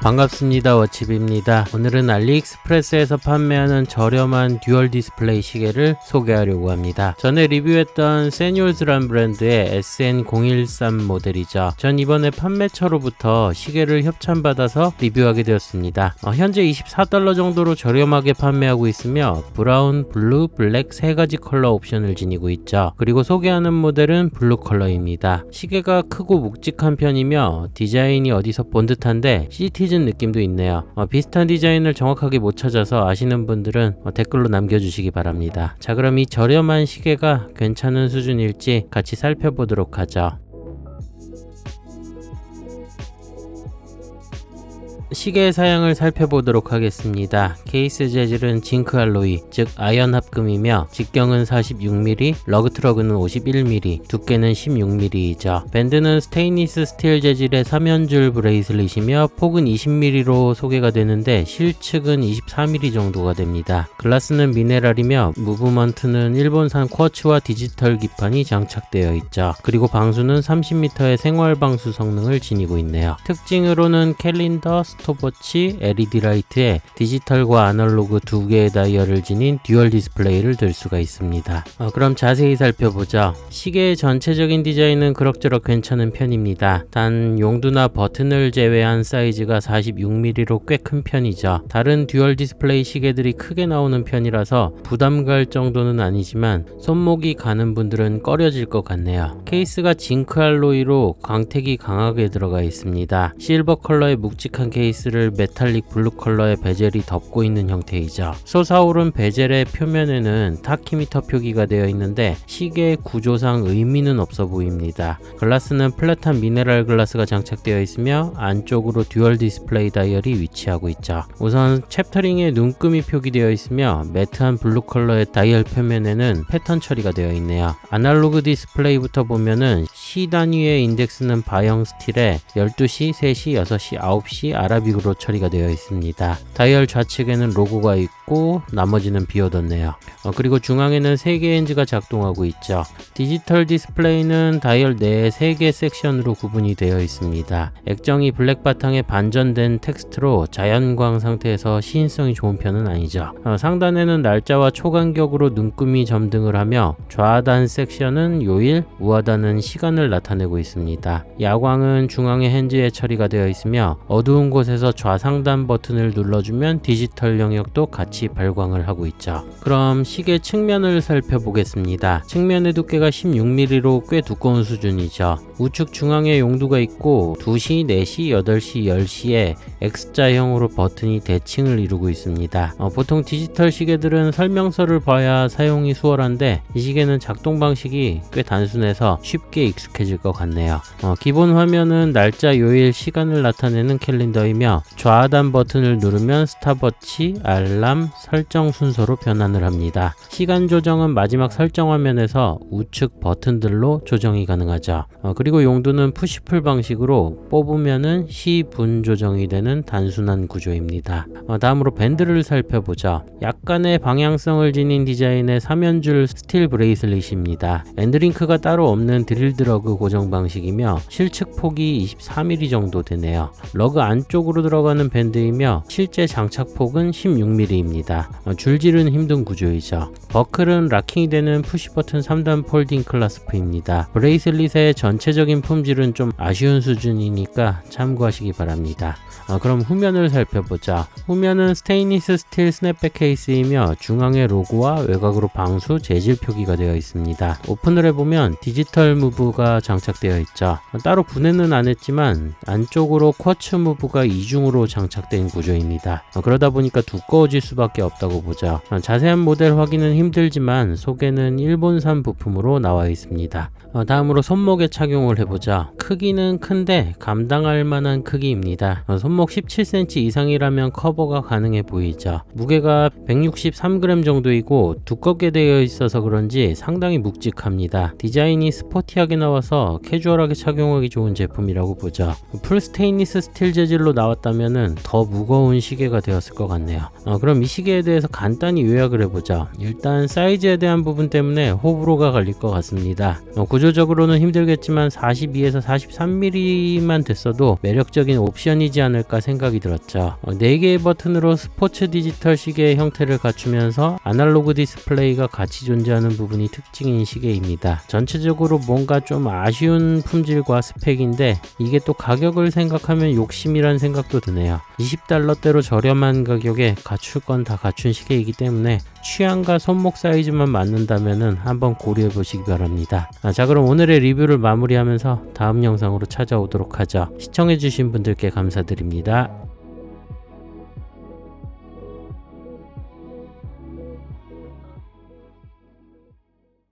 반갑습니다. 워칩입니다. 오늘은 알리익스프레스에서 판매하는 저렴한 듀얼 디스플레이 시계를 소개하려고 합니다. 전에 리뷰했던 세뉴얼즈란 브랜드의 SN013 모델이죠. 전 이번에 판매처로부터 시계를 협찬받아서 리뷰하게 되었습니다. 현재 $24 정도로 저렴하게 판매하고 있으며 브라운, 블루, 블랙 세 가지 컬러 옵션을 지니고 있죠. 그리고 소개하는 모델은 블루 컬러입니다. 시계가 크고 묵직한 편이며 디자인이 어디서 본 듯한데 시티즌 느낌도 있네요. 비슷한 디자인을 정확하게 못 찾아서 아시는 분들은 댓글로 남겨주시기 바랍니다. 자, 그럼 이 저렴한 시계가 괜찮은 수준일지 같이 살펴보도록 하죠. 시계의 사양을 살펴보도록 하겠습니다. 케이스 재질은 징크 알로이, 즉 아연 합금이며 직경은 46mm, 러그 트러그는 51mm, 두께는 16mm이죠. 밴드는 스테인리스 스틸 재질의 3연줄 브레이슬릿이며 폭은 20mm로 소개가 되는데 실측은 24mm 정도가 됩니다. 글라스는 미네랄이며 무브먼트는 일본산 쿼츠와 디지털 기판이 장착되어 있죠. 그리고 방수는 30m의 생활 방수 성능을 지니고 있네요. 특징으로는 캘린더, 스톱워치, LED 라이트에 디지털과 아날로그 두 개의 다이얼을 지닌 듀얼 디스플레이를 들 수가 있습니다. 그럼 자세히 살펴보죠. 시계의 전체적인 디자인은 그럭저럭 괜찮은 편입니다. 단 용두나 버튼을 제외한 사이즈가 46mm로 꽤 큰 편이죠. 다른 듀얼 디스플레이 시계들이 크게 나오는 편이라서 부담 갈 정도는 아니지만 손목이 가는 분들은 꺼려질 것 같네요. 케이스가 징크 알로이로 광택이 강하게 들어가 있습니다. 실버 컬러의 묵직한 케이스를 메탈릭 블루 컬러의 베젤이 덮고 있는 형태이죠. 솟아오른 베젤의 표면에는 타키미터 표기가 되어 있는데 시계의 구조상 의미는 없어 보입니다. 글라스는 플랫한 미네랄 글라스가 장착되어 있으며 안쪽으로 듀얼 디스플레이 다이얼이 위치하고 있죠. 우선 챕터링에 눈금이 표기되어 있으며 매트한 블루 컬러의 다이얼 표면에는 패턴 처리가 되어 있네요. 아날로그 디스플레이부터 보면은 시 단위의 인덱스는 바형 스틸에 12시, 3시, 6시, 9시 아라빅으로 처리가 되어 있습니다. 다이얼 좌측에는 로고가 있고 나머지는 비워뒀네요. 그리고 중앙에는 3개의 힌지가 작동하고 있죠. 디지털 디스플레이는 다이얼 내에 3개 섹션으로 구분이 되어 있습니다. 액정이 블랙 바탕에 반전된 텍스트로 자연광 상태에서 시인성이 좋은 편은 아니죠. 상단에는 날짜와 초간격으로 눈금이 점등을 하며 좌하단 섹션은 요일, 우하단은 시간을 나타내고 있습니다. 야광은 중앙의 핸즈에 처리가 되어 있으며 어두운 곳에서 좌상단 버튼을 눌러주면 디지털 영역도 같이 발광을 하고 있죠. 그럼 시계 측면을 살펴보겠습니다. 측면의 두께가 16mm로 꽤 두꺼운 수준이죠. 우측 중앙에 용두가 있고 2시, 4시, 8시, 10시에 X자형으로 버튼이 대칭을 이루고 있습니다. 보통 디지털 시계들은 설명서를 봐야 사용이 수월한데 이 시계는 작동 방식이 꽤 단순해서 쉽게 익숙해질 것 같네요. 기본 화면은 날짜, 요일, 시간을 나타내는 캘린더이며 좌하단 버튼을 누르면 스탑워치, 알람, 설정 순서로 변환을 합니다. 시간 조정은 마지막 설정 화면에서 우측 버튼들로 조정이 가능하죠. 그리고 용두는 푸시풀 방식으로 뽑으면은 시, 분 조정이 되는 단순한 구조입니다. 다음으로 밴드를 살펴보죠. 약간의 방향성을 지닌 디자인의 3연줄 스틸 브레이슬릿입니다. 엔드링크가 따로 없는 드릴드러그 고정 방식이며 실측 폭이 24mm 정도 되네요. 러그 안쪽으로 들어가는 밴드이며 실제 장착폭은 16mm입니다. 줄질은 힘든 구조이죠. 버클은 락킹이 되는 푸시버튼 3단 폴딩 클라스프입니다. 브레이슬릿의 전체적인 품질은 좀 아쉬운 수준이니까 참고하시기 바랍니다. 그럼 후면을 살펴보자. 후면은 스테인리스 스틸 스냅백 케이스이며 중앙에 로고와 외곽으로 방수, 재질 표기가 되어 있습니다. 오픈을 해보면 디지털 무브가 장착되어 있죠. 따로 분해는 안 했지만 안쪽으로 쿼츠 무브가 이중으로 장착된 구조입니다. 그러다 보니까 두꺼워질 수밖에 없다고 보죠. 자세한 모델 확인은 힘들지만 소개는 일본산 부품으로 나와 있습니다. 다음으로 손목에 착용을 해보자. 크기는 큰데 감당할 만한 크기입니다. 손목 17cm 이상이라면 커버가 가능해 보이죠. 무게가 163g 정도이고 두껍게 되어 있어서 그런지 상당히 묵직합니다. 디자인이 스포티하게 나와 가벼워서 캐주얼하게 착용하기 좋은 제품이라고 보죠. 풀 스테인리스 스틸 재질로 나왔다면은 더 무거운 시계가 되었을 것 같네요. 그럼 이 시계에 대해서 간단히 요약을 해보자. 일단 사이즈에 대한 부분 때문에 호불호가 갈릴 것 같습니다. 구조적으로는 힘들겠지만 42에서 43mm만 됐어도 매력적인 옵션이지 않을까 생각이 들었죠. 4개의 버튼으로 스포츠 디지털 시계의 형태를 갖추면서 아날로그 디스플레이가 같이 존재하는 부분이 특징인 시계입니다. 전체적으로 뭔가 좀 아쉬운 품질과 스펙인데 이게 또 가격을 생각하면 욕심이란 생각도 드네요. $20대로 저렴한 가격에 갖출 건 다 갖춘 시계이기 때문에 취향과 손목 사이즈만 맞는다면 한번 고려해 보시기 바랍니다. 자, 그럼 오늘의 리뷰를 마무리하면서 다음 영상으로 찾아오도록 하죠. 시청해 주신 분들께 감사드립니다.